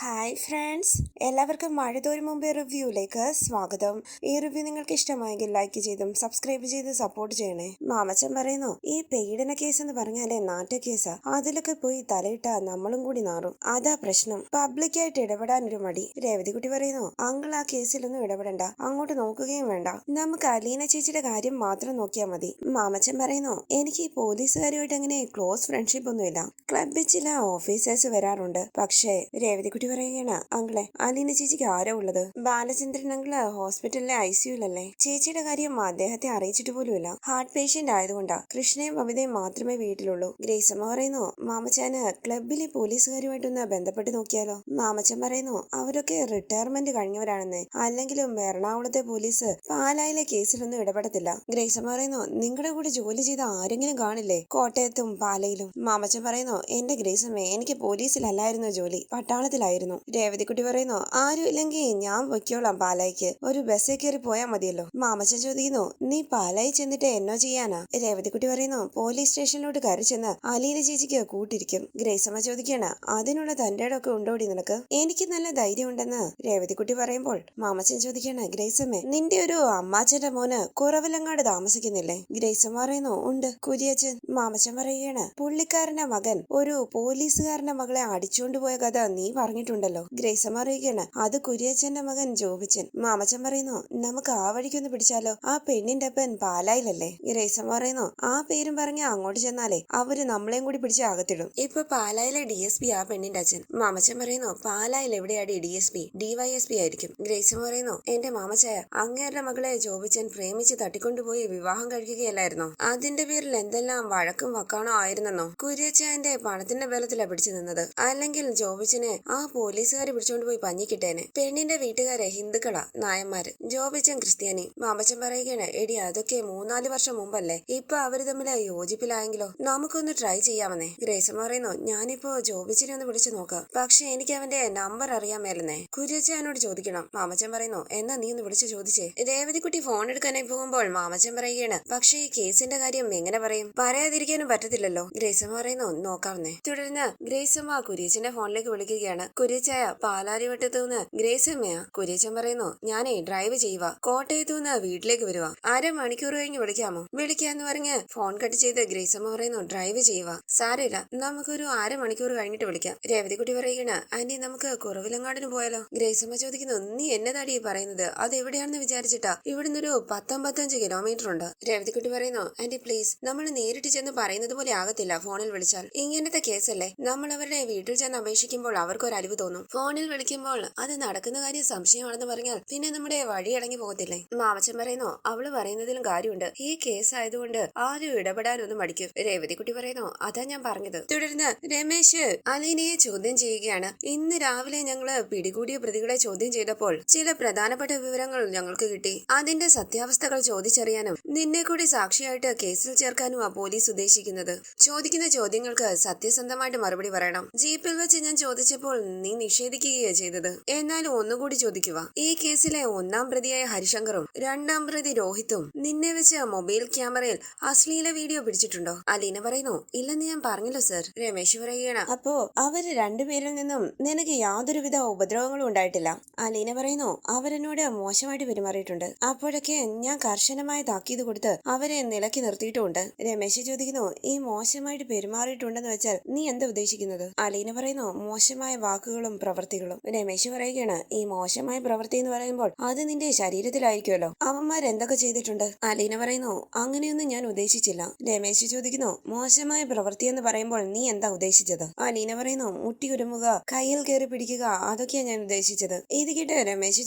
Hi friends, എല്ലാവർക്കും മഴ തോരും മുമ്പേ റിവ്യൂയിലേക്ക് സ്വാഗതം. ഈ റിവ്യൂ നിങ്ങൾക്ക് ഇഷ്ടമായെങ്കിൽ ലൈക്ക് ചെയ്തും സബ്സ്ക്രൈബ് ചെയ്ത് സപ്പോർട്ട് ചെയ്യണേ. മാമച്ചൻ പറയുന്നു, ഈ പീഡന കേസ് എന്ന് പറഞ്ഞാലേ നാറ്റ കേസാ. അതിലൊക്കെ പോയി തലയിട്ടാ നമ്മളും കൂടി നാറും. അതാ പ്രശ്നം. പബ്ലിക്കായിട്ട് ഇടപെടാൻ ഒരു മടി. രേവതിക്കുട്ടി പറയുന്നു, അങ്കിൾ ആ കേസിലൊന്നും ഇടപെടണ്ട, അങ്ങോട്ട് നോക്കുകയും വേണ്ട, നമുക്ക് അലീന ചേച്ചിയുടെ കാര്യം മാത്രം നോക്കിയാൽ മതി. മാമച്ചൻ പറയുന്നു, എനിക്ക് ഈ പോലീസുകാരുമായിട്ട് അങ്ങനെ ക്ലോസ് ഫ്രണ്ട്ഷിപ്പ് ഒന്നുമില്ല. ക്ലബിൽ ചില ഓഫീസേഴ്സ് വരാറുണ്ട്. പക്ഷേ രേവതിക്കുട്ടി പറയുകയാണ്, അങ്കിളെ, അലീന ചേച്ചിക്ക് ആരോ ഉള്ളത്? ബാലചന്ദ്രൻ അങ്കിള് ഹോസ്പിറ്റലിലെ ICUലല്ലേ. ചേച്ചിയുടെ കാര്യം അദ്ദേഹത്തെ അറിയിച്ചിട്ട് പോലുമില്ല. Heart patient ആയതുകൊണ്ടാ. കൃഷ്ണയും ബബിതയും മാത്രമേ വീട്ടിലുള്ളൂ. ഗ്രേസമ്മ പറയുന്നു, മാമച്ചാന് ക്ലബിലെ പോലീസുകാരുമായിട്ടൊന്ന് ബന്ധപ്പെട്ട് നോക്കിയാലോ? മാമച്ചൻ പറയുന്നു, അവരൊക്കെ റിട്ടയർമെന്റ് കഴിഞ്ഞവരാണെന്ന്. അല്ലെങ്കിലും എറണാകുളത്തെ പോലീസ് പാലായിലെ കേസിലൊന്നും ഇടപെടത്തില്ല. ഗ്രേസമ്മ പറയുന്നു, നിങ്ങളുടെ കൂടെ ജോലി ചെയ്ത ആരെങ്കിലും കാണില്ലേ കോട്ടയത്തും പാലയിലും? മാമച്ചൻ പറയുന്നു, എന്റെ ഗ്രേസമ്മേ, എനിക്ക് പോലീസിലല്ലായിരുന്നു ജോലി, പട്ടാളത്തിലായിരുന്നു. രേവതിക്കുട്ടി പറയുന്നു, ആരും ഇല്ലെങ്കിൽ ഞാൻ പൊയ്ക്കോളാം പാലായിക്ക്. ഒരു ബസ്സിൽ കയറി പോയാൽ മതിയല്ലോ. മാമച്ചൻ ചോദിക്കുന്നു, നീ പാലായി ചെന്നിട്ട് എന്നോ ചെയ്യാനാ? രേവതിക്കുട്ടി പറയുന്നു, പോലീസ് സ്റ്റേഷനിലോട്ട് കയറി ചെന്ന് അലീന ചേച്ചിക്ക് കൂട്ടിരിക്കും. ഗ്രേസമ്മ ചോദിക്കാണ്, അതിനുള്ള തന്റെ ഇടമൊക്കെ ഉണ്ടോടി നിനക്ക്? എനിക്ക് നല്ല ധൈര്യം ഉണ്ടെന്ന് രേവതിക്കുട്ടി പറയുമ്പോൾ മാമച്ചൻ ചോദിക്കാണ്, ഗ്രേസമ്മേ, നിന്റെ ഒരു അമ്മാച്ചന്റെ മോന് കുറവിലങ്ങാട് താമസിക്കുന്നില്ലേ? ഗ്രേസമ്മ പറയുന്നു, ഉണ്ട്, കുര്യച്ചൻ. മാമച്ചൻ പറയുകയാണ്, പുള്ളിക്കാരന്റെ മകൻ ഒരു പോലീസുകാരന്റെ മകളെ അടിച്ചുകൊണ്ട് പോയ കഥ നീ പറഞ്ഞിട്ടുണ്ടല്ലോ. ഗ്രേസമ്മ അറിയുകയാണ്, അത് കുര്യച്ചന്റെ മകൻ ജോബിച്ചൻ. മാമച്ചൻ പറയുന്നു, നമുക്ക് ആ വഴിക്കൊന്ന് പിടിച്ചാലോ? ആ പെണ്ണിന്റെ അപ്പൻ പാലായിലല്ലേ? ഗ്രേസമ്മ പറയുന്നു, ആ പേരും പറഞ്ഞ അങ്ങോട്ട് ചെന്നാലേ അവര് നമ്മളെയും കൂടി പിടിച്ച് അകത്തിടും. ഇപ്പൊ പാലായിലെ DSP ആ പെണ്ണിന്റെ അച്ഛൻ. മാമച്ചൻ പറയുന്നു, പാലായിൽ എവിടെയാടി DSP? DYSP ആയിരിക്കും. ഗ്രേസമ്മ പറയുന്നു, എന്റെ മാമച്ചായ, അങ്ങേരുടെ മകളെ ജോബിച്ചൻ പ്രേമിച്ച് തട്ടിക്കൊണ്ടുപോയി വിവാഹം കഴിക്കുകയല്ലായിരുന്നോ? അതിന്റെ പേരിൽ എന്തെല്ലാം വഴക്കും വക്കാണോ ആയിരുന്നെന്നോ? കുര്യച്ചന്റെ പണത്തിന്റെ ബലത്തിലാ പിടിച്ചു നിന്നത്. അല്ലെങ്കിൽ ജോബിച്ചനെ ആ പോലീസുകാരെ പിടിച്ചോണ്ട് പോയി പഞ്ഞിക്കിട്ടേനെ. പെണ്ണിന്റെ വീട്ടുകാരെ ഹിന്ദുക്കളാ, നായന്മാര്, ജോബിച്ചൻ ക്രിസ്ത്യാനി. മാമച്ചൻ പറയുകയാണ്, എടി, അതൊക്കെ 3-4 വർഷം മുമ്പല്ലേ. ഇപ്പൊ അവര് തമ്മിൽ യോജിപ്പിലായെങ്കിലോ? നമുക്കൊന്ന് ട്രൈ ചെയ്യാമെന്നേ. ഗ്രേസമ്മ പറയുന്നു, ഞാനിപ്പോ ജോബിച്ചനെ ഒന്ന് വിളിച്ചു നോക്കാം. പക്ഷെ എനിക്ക് അവന്റെ നമ്പർ അറിയാൻ മേലെന്നേ. കുര്യച്ചനോട് ചോദിക്കണം. മാമച്ചൻ പറയുന്നു, എന്നാ നീ ഒന്ന് വിളിച്ചു ചോദിച്ചേ. രേവതിക്കുട്ടി ഫോൺ എടുക്കാനായി പോകുമ്പോൾ മാമച്ചൻ പറയുകയാണ്, പക്ഷേ ഈ കേസിന്റെ കാര്യം എങ്ങനെ പറയും? പറയാതിരിക്കാനും പറ്റത്തില്ലല്ലോ. ഗ്രേസമ്മ പറയുന്നു, നോക്കാമെന്നേ. തുടർന്ന് ഗ്രേസമ്മ കുര്യച്ചന്റെ ഫോണിലേക്ക് വിളിക്കുകയാണ്. കുര്യച്ചായ, പാലാരിവട്ടത്തുനിന്ന് ഗ്രേസമ്മയാ? കുര്യച്ചൻ പറയുന്നു, ഞാനേ ഡ്രൈവ് ചെയ്യുക, കോട്ടയത്തുനിന്ന് വീട്ടിലേക്ക് വരുക, 1/2 മണിക്കൂർ കഴിഞ്ഞ് വിളിക്കാമോ? വിളിക്കാന്ന് പറഞ്ഞ് ഫോൺ കട്ട് ചെയ്ത് ഗ്രേസമ്മ പറയുന്നു, ഡ്രൈവ് ചെയ്യുക, സാരമില്ല, നമുക്കൊരു 1/2 മണിക്കൂർ കഴിഞ്ഞിട്ട് വിളിക്കാം. രേവതിക്കുട്ടി പറയുകയാണ്, ആന്റി, നമുക്ക് കുറവിലങ്ങാടിന് പോയാലോ? ഗ്രേസമ്മ ചോദിക്കുന്നു, നീ എന്നതാടി പറയുന്നത്? അത് എവിടെയാണെന്ന് വിചാരിച്ചിട്ടാ? ഇവിടുന്നൊരു 10-15 കിലോമീറ്റർ ഉണ്ട്. രേവതിക്കുട്ടി പറയുന്നു, ആന്റി പ്ലീസ്, നമ്മൾ നേരിട്ട് ചെന്ന് പറയുന്നത് പോലെ ആകത്തില്ല ഫോണിൽ വിളിച്ചാൽ. ഇങ്ങനത്തെ കേസല്ലേ, നമ്മൾ അവരുടെ വീട്ടിൽ ചെന്ന് അപേക്ഷിക്കുമ്പോൾ അവർക്കൊരു അലിവ് തോന്നും. ഫോണിൽ വിളിക്കുമ്പോൾ അത് നടക്കുന്ന കാര്യം സംശയമാണെന്ന് പറഞ്ഞാൽ പിന്നെ നമ്മുടെ വഴിയടങ്ങി പോകത്തില്ലേ? മാമച്ചൻ പറയുന്നു, അവള് പറയുന്നതിലും കാര്യമുണ്ട്. ഈ കേസ് ആയതുകൊണ്ട് ആരും ഇടപെടാനൊന്നും മടിക്കും. രേവതിക്കുട്ടി പറയുന്നു, അതാ ഞാൻ പറഞ്ഞത്. തുടർന്ന് രമേശ് അലീനയെ ചോദ്യം ചെയ്യുകയാണ്. ഇന്ന് രാവിലെ ഞങ്ങള് പിടികൂടിയ പ്രതികളെ ചോദ്യം ചെയ്തപ്പോൾ ചില പ്രധാനപ്പെട്ട വിവരങ്ങൾ ഞങ്ങൾക്ക് കിട്ടി. അതിന്റെ സത്യാവസ്ഥകൾ ചോദിച്ചറിയാനും നിന്നെ കൂടി സാക്ഷിയായിട്ട് കേസിൽ ചേർക്കാനും ആ പോലീസ് ഉദ്ദേശിക്കുന്നത്. ചോദിക്കുന്ന ചോദ്യങ്ങൾക്ക് സത്യസന്ധമായിട്ട് മറുപടി പറയണം. ജീപ്പിൽ വെച്ച് ഞാൻ ചോദിച്ചപ്പോൾ നീ നിഷേധിക്കുകയാണ് ചെയ്തത്. എന്നാലും ഒന്നുകൂടി ചോദിക്കുക. ഈ കേസിലെ 1-ാം പ്രതിയായ ഹരിശങ്കറും 2-ാം പ്രതി രോഹിത്തും നിന്നെ വെച്ച് മൊബൈൽ ക്യാമറയിൽ അശ്ലീല വീഡിയോ പിടിച്ചിട്ടുണ്ടോ? അലീന പറയുന്നു, ഇല്ലെന്ന് ഞാൻ പറഞ്ഞല്ലോ സർ. രമേശ് പറയുകയാണ്, അപ്പോ അവര് രണ്ടുപേരിൽ നിന്നും നിനക്ക് യാതൊരുവിധ ഉപദ്രവങ്ങളും ഉണ്ടായിട്ടില്ല? അലീന പറയുന്നു, അവരെന്നോട് മോശമായിട്ട് പെരുമാറിയിട്ടുണ്ട്. അപ്പോഴൊക്കെ ഞാൻ കർശനമായ താക്കീത് കൊടുത്ത് അവരെ നിലക്കി നിർത്തിയിട്ടുമുണ്ട്. രമേശ് ചോദിക്കുന്നു, ഈ മോശമായിട്ട് പെരുമാറിയിട്ടുണ്ടെന്ന് വെച്ചാൽ നീ എന്താ ഉദ്ദേശിക്കുന്നത്? അലീന പറയുന്നു, മോശമായ വാക്കുകളും പ്രവൃത്തികളും. രമേശ് പറയുകയാണ്, ഈ മോശമായ പ്രവൃത്തി എന്ന് പറയുമ്പോൾ അത് നിന്റെ ശരീരത്തിലായിരിക്കുമല്ലോ. അവന്മാർ എന്തൊക്കെ ചെയ്തിട്ടുണ്ട്? അലീന പറയുന്നു, അങ്ങനെയൊന്നും ഞാൻ ഉദ്ദേശിച്ചില്ല. രമേശ് ചോദിക്കുന്നു, മോശമായ പ്രവൃത്തി എന്ന് പറയുമ്പോൾ നീ എന്താ ഉദ്ദേശിച്ചത്? അലീന പറയുന്നു, മുട്ടി ഉരുമുക, കയ്യിൽ കയറി പിടിക്കുക, അതൊക്കെയാ ഞാൻ ഉദ്ദേശിച്ചത്. ഇത് കേട്ട് രമേശ്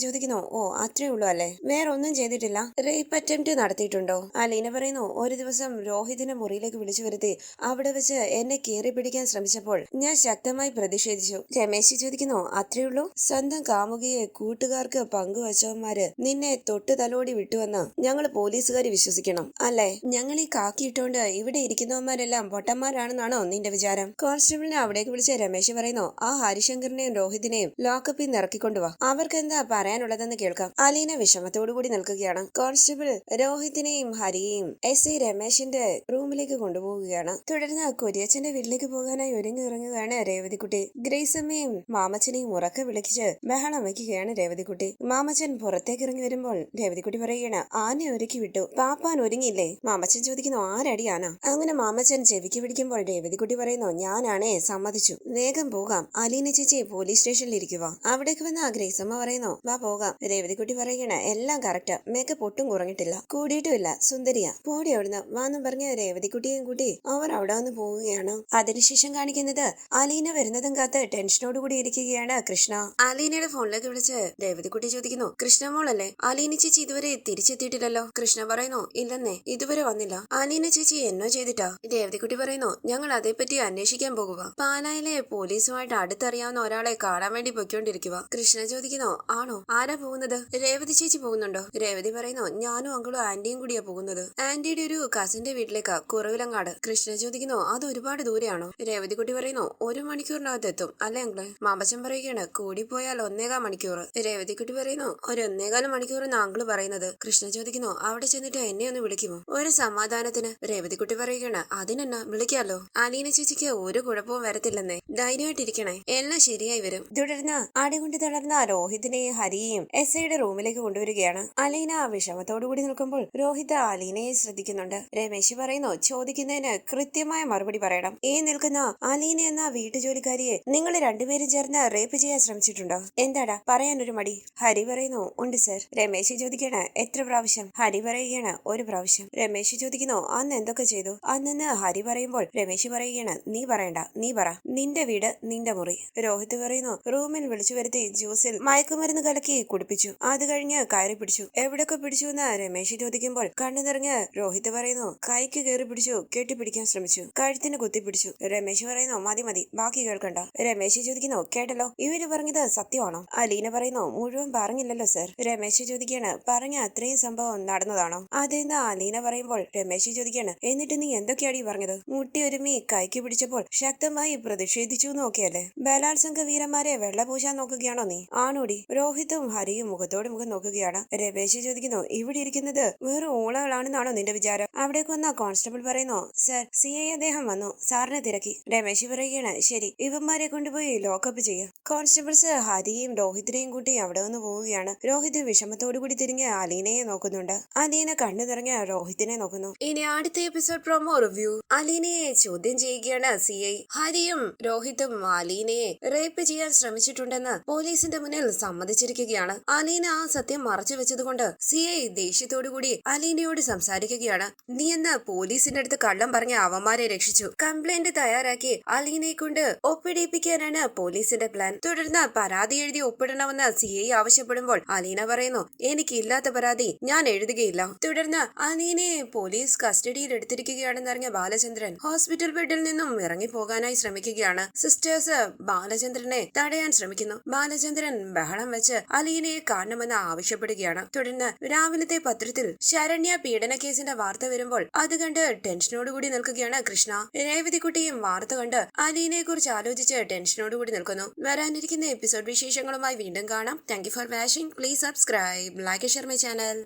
ചോദിക്കുന്നു, ഓ, അത്രേ ഉള്ളൂ അല്ലേ? വേറെ ഒന്നും ചെയ്തിട്ടില്ല? Rape attempt നടത്തിയിട്ടുണ്ടോ? അലീന പറയുന്നു, ഒരു ദിവസം രോഹിതിനെ മുറിയിലേക്ക് വിളിച്ചു വരുത്തി അവിടെ വെച്ച് എന്നെ കയറി പിടിക്കാൻ ശ്രമിച്ചപ്പോൾ ഞാൻ ശക്തമായി പ്രതിഷേധിച്ചു. രമേശ് ചോദിക്കുന്നു, അത്രേ ഉള്ളൂ? സ്വന്തം കാമുകിയെ കൂട്ടുകാർക്ക് പങ്കുവച്ചവന്മാര് നിന്നെ തൊട്ട് തലോടി വിട്ടുവെന്ന് ഞങ്ങൾ പോലീസുകാർ വിശ്വസിക്കണം അല്ലേ? ഞങ്ങൾ ഈ കാക്കിയിട്ടോണ്ട് ഇവിടെ ഇരിക്കുന്നവന്മാരെല്ലാം പൊട്ടന്മാരാണെന്നാണോ നിന്റെ വിചാരം? കോൺസ്റ്റബിളിനെ അവിടേക്ക് വിളിച്ച രമേശ് പറയുന്നു, ആ ഹരിശങ്കറിനെയും രോഹിതിനെയും ലോക്കപ്പിൽ നിന്ന് ഇറക്കിക്കൊണ്ടുവാ, അവർക്ക് എന്താ പറയാനുള്ളതെന്ന് കേൾക്കാം. അലീന വിഷമത്തോടുകൂടി നിൽക്കുകയാണ്. കോൺസ്റ്റബിൾ രോഹിതിനെയും ഹരിയെയും SI രമേശിന്റെ റൂമിലേക്ക് കൊണ്ടുപോവുകയാണ്. തുടർന്ന് കുര്യച്ചന്റെ വീട്ടിലേക്ക് പോകാനായി ഒരുങ്ങി ഇറങ്ങുകയാണ് രേവതിക്കുട്ടി. ഗ്രേസമ്മയും മാമച്ചനെയും ഉറക്കെ വിളിച്ച് ബഹളം വയ്ക്കുകയാണ് രേവതിക്കുട്ടി. മാമച്ചൻ പുറത്തേക്ക് ഇറങ്ങി വരുമ്പോൾ രേവതിക്കുട്ടി പറയുകയാണ്, ആന ഒരുക്കി വിട്ടു, പാപ്പാൻ ഒരുങ്ങിയില്ലേ? മാമച്ചൻ ചോദിക്കുന്നു, ആരടി ആന? അങ്ങനെ മാമച്ചൻ ചെവിക്ക് പിടിക്കുമ്പോൾ രേവതിക്കുട്ടി പറയുന്നു, ഞാനാണേ, സമ്മതിച്ചു, വേഗം പോകാം, അലീന ചേച്ചി പോലീസ് സ്റ്റേഷനിൽ ഇരിക്കുക. അവിടേക്ക് വന്ന ഗ്രേസമ്മ പറയുന്നു, വാ പോകാം. രേവതിക്കുട്ടി പറയുകയാണ്, എല്ലാം കറക്റ്റ്, മേക്കപ്പ് ഒട്ടും കുറഞ്ഞിട്ടില്ല, കൂടിയിട്ടുമില്ല, സുന്ദരിയാ, പോടി അവിടുന്ന് വാന്നും പറഞ്ഞ രേവതിക്കുട്ടിയും കൂട്ടി അവർ അവിടെ വന്ന് പോവുകയാണ്. അതിനുശേഷം കാണിക്കുന്നത് അലീന വരുന്നതും കാത്ത് ടെൻഷനോടുകൂടി ഇരിക്കുകയാണ് കൃഷ്ണ. അലീനയുടെ ഫോണിലേക്ക് വിളിച്ച് രേവതിക്കുട്ടി ചോദിക്കുന്നു, കൃഷ്ണ മോളല്ലേ? അലീന ചേച്ചി ഇതുവരെ തിരിച്ചെത്തിയിട്ടില്ലല്ലോ? കൃഷ്ണ പറയുന്നു, ഇല്ലെന്നേ, ഇതുവരെ വന്നില്ല. അലീന ചേച്ചി എന്നോ ചെയ്തിട്ടാ? രേവതിക്കുട്ടി പറയുന്നു, ഞങ്ങൾ അതേപ്പറ്റി അന്വേഷിക്കാൻ പോകുക. പാലായിലെ പോലീസുമായിട്ട് അടുത്തറിയാവുന്ന ഒരാളെ കാണാൻ വേണ്ടി പൊയ്ക്കൊണ്ടിരിക്കുക. കൃഷ്ണ ചോദിക്കുന്നു, ആണോ? ആരാ പോകുന്നത്? രേവതി ചേച്ചി പോകുന്നുണ്ടോ? രേവതി പറയുന്നു, ഞാനും അങ്കിളും ആന്റിയും കൂടിയാ പോകുന്നത്. ആന്റിയുടെ ഒരു കസിന്റെ വീട്ടിലേക്കാ, കുറവിലങ്ങാട്. കൃഷ്ണ ചോദിക്കുന്നു, അത് ഒരുപാട് ദൂരെയാണോ? രേവതിക്കുട്ടി പറയുന്നു, 1 മണിക്കൂറിനകത്ത് എത്തും അല്ലേ അങ്കിളെ? മാമച്ചൻ പറയുകയാണ്, കൂടിപ്പോയാൽ 1.25 മണിക്കൂർ. രേവതിക്കുട്ടി പറയുന്നു, ഒരു 1.25 മണിക്കൂർ എന്ന് അങ്കിള് പറയുന്നത്. കൃഷ്ണ ചോദിക്കുന്നു, അവിടെ ചെന്നിട്ട് എന്നെ ഒന്ന് വിളിക്കുമോ? ഒരു സമാധാനത്തിന്. രേവതിക്കുട്ടി പറയുകയാണ്, അതിനെന്നാ, വിളിക്കാലോ. അലീന ചേച്ചിക്ക് ഒരു കുഴപ്പവും വരത്തില്ലെന്നേ, ധൈര്യമായിട്ടിരിക്കണേ, എല്ലാം ശരിയായി വരും. തുടർന്ന് അടികൊണ്ട് തളർന്ന രോഹിതിനെയും ഹരിയെയും SIയുടെ റൂമിലേക്ക് കൊണ്ടുവരികയാണ്. അലീന വിഷമത്തോടുകൂടി നിൽക്കുമ്പോൾ രോഹിത് അലീനയെ ശ്രദ്ധിക്കുന്നുണ്ട്. രമേശ് പറയുന്നു, ചോദിക്കുന്നതിന് കൃത്യമായ മറുപടി പറയണം. ഈ നിൽക്കുന്ന അലീന എന്ന വീട്ടുജോലിക്കാരിയെ നിങ്ങൾ രണ്ടുപേരും ചേർന്ന് റേപ്പ് ചെയ്യാൻ ശ്രമിച്ചിട്ടുണ്ടോ? എന്താടാ പറയാനൊരു മടി? ഹരി പറയുന്നു, ഉണ്ട് സർ. രമേശ് ചോദിക്കാണ്, എത്ര പ്രാവശ്യം? ഹരി പറയുകയാണ്, 1 പ്രാവശ്യം. രമേശ് ചോദിക്കുന്നു, അന്ന് എന്തൊക്കെ ചെയ്തു? അന്നെന്ന് ഹരി പറയുമ്പോൾ രമേശ് പറയുകയാണ്, നീ പറയണ്ട, നീ പറ, നിന്റെ വീട്, നിന്റെ മുറി. രോഹിത് പറയുന്നു, റൂമിൽ വിളിച്ചു വരുത്തി ജ്യൂസിൽ മയക്കുമരുന്ന് കലക്കി കുടിപ്പിച്ചു, അത് കഴിഞ്ഞ് കയറി പിടിച്ചു. എവിടൊക്കെ പിടിച്ചു എന്ന് രമേശ് ചോദിക്കുമ്പോൾ കണ്ണു നിറഞ്ഞ് രോഹിത് പറയുന്നു, കൈക്ക് കയറി പിടിച്ചു, കെട്ടിപ്പിടിക്കാൻ ശ്രമിച്ചു, കഴുത്തിന് കുത്തിപ്പിടിച്ചു. രമേശ് പറയുന്നു, മതി മതി, ബാക്കി കേൾക്കണ്ട. രമേശ് ചോദിക്കുന്നു, കേട്ടല്ലോ, ഇവര് പറഞ്ഞത് സത്യമാണോ? അലീന പറയുന്നു, മുഴുവൻ പറഞ്ഞില്ലല്ലോ സർ. രമേശ് ചോദിക്കാണ്, പറഞ്ഞ അത്രയും സംഭവം നടന്നതാണോ? അതെന്ന് അലീന പറയുമ്പോൾ രമേശ് ചോദിക്കാണ്, എന്നിട്ട് നീ എന്തൊക്കെയാടി പറഞ്ഞത്? മുട്ടിയൊരുമി കൈക്ക് പിടിച്ചപ്പോൾ ശക്തമായി പ്രതിഷേധിച്ചു നോക്കിയല്ലേ? ബലാത്സംഗ വീരന്മാരെ വെള്ളപൂശാൻ നോക്കുകയാണോ നീ? ആണോടി? രോഹിത്തും ഹരിയും മുഖത്തോട് മുഖം നോക്കുകയാണ്. രമേശ് ചോദിക്കുന്നു, ഇവിടെ ഇരിക്കുന്നത് വേറെ ഓളകളാണെന്നാണോ നിന്റെ വിചാരം? അവിടേക്ക് വന്ന കോൺസ്റ്റബിൾ പറയുന്നു, സർ, CI അദ്ദേഹം വന്നു, സാറിനെ തിരക്കി. രമേശ് പറയുകയാണ്, ശരി, ഇവന്മാരെ കൊണ്ടുപോയി ലോക്കപ്പ് ചെയ്യാം. കോൺസ്റ്റബിൾസ് ഹരിയെയും രോഹിത്തിനെയും കൂട്ടി അവിടെ നിന്ന് പോവുകയാണ്. രോഹിത് വിഷമത്തോടുകൂടി തിരിഞ്ഞ് അലീനയെ നോക്കുന്നുണ്ട്. അലീന കണ്ണു നിറഞ്ഞ രോഹിത്തിനെ നോക്കുന്നു. ഇനി അടുത്ത എപ്പിസോഡ് പ്രൊമോ റിവ്യൂ. അലീനയെ ചോദ്യം ചെയ്യുകയാണ് CI. ഹരിയും രോഹിത്തും അലീനയെ റേപ്പ് ചെയ്യാൻ ശ്രമിച്ചിട്ടുണ്ടെന്ന് പോലീസിന്റെ മുന്നിൽ സമ്മതിച്ചിരിക്കുകയാണ്. അലീന ആ സത്യം മറച്ചു വെച്ചതുകൊണ്ട് CI ദേഷ്യത്തോടുകൂടി അലീനയോട് സംസാരിക്കുകയാണ്. നീ എന്ന് പോലീസിന്റെ അടുത്ത് കള്ളം പറഞ്ഞ അവന്മാരെ രക്ഷിച്ചു, കംപ്ലൈന്റ് തയ്യാറാക്കി അലീനയെ കൊണ്ട് ഒപ്പിടിപ്പിക്കാനാണ് പോലീസിന്റെ പ്ലാൻ. തുടർന്ന് പരാതി എഴുതി ഒപ്പിടണമെന്ന് CI ആവശ്യപ്പെടുമ്പോൾ അലീന പറയുന്നു, എനിക്കില്ലാത്ത പരാതി ഞാൻ എഴുതുകയില്ല. തുടർന്ന് അലീനയെ പോലീസ് കസ്റ്റഡിയിൽ എടുത്തിരിക്കുകയാണെന്നറിഞ്ഞ ബാലചന്ദ്രൻ ഹോസ്പിറ്റൽ ബെഡിൽ നിന്നും ഇറങ്ങി പോകാനായി ശ്രമിക്കുകയാണ്. സിസ്റ്റേഴ്സ് ബാലചന്ദ്രനെ തടയാൻ ശ്രമിക്കുന്നു. ബാലചന്ദ്രൻ ബഹളം വെച്ച് അലീനയെ കാണണമെന്ന് ആവശ്യപ്പെടുകയാണ്. തുടർന്ന് രാവിലത്തെ പത്രത്തിൽ ശരണ്യ പീഡന കേസിന്റെ വാർത്ത വരുമ്പോൾ അത് കണ്ട് ടെൻഷനോടുകൂടി നിൽക്കുകയാണ് കൃഷ്ണ. രേവതിക്കുട്ടിയും വാർത്ത കണ്ട് അലീനയെ കുറിച്ച് ആലോചിച്ച് ടെൻഷനോടുകൂടി നിൽക്കുന്നു. വരാനിരിക്കുന്ന എപ്പിസോഡ് വിശേഷങ്ങളുമായി വീണ്ടും കാണാം. Thank you for watching. Please subscribe, like, share my channel.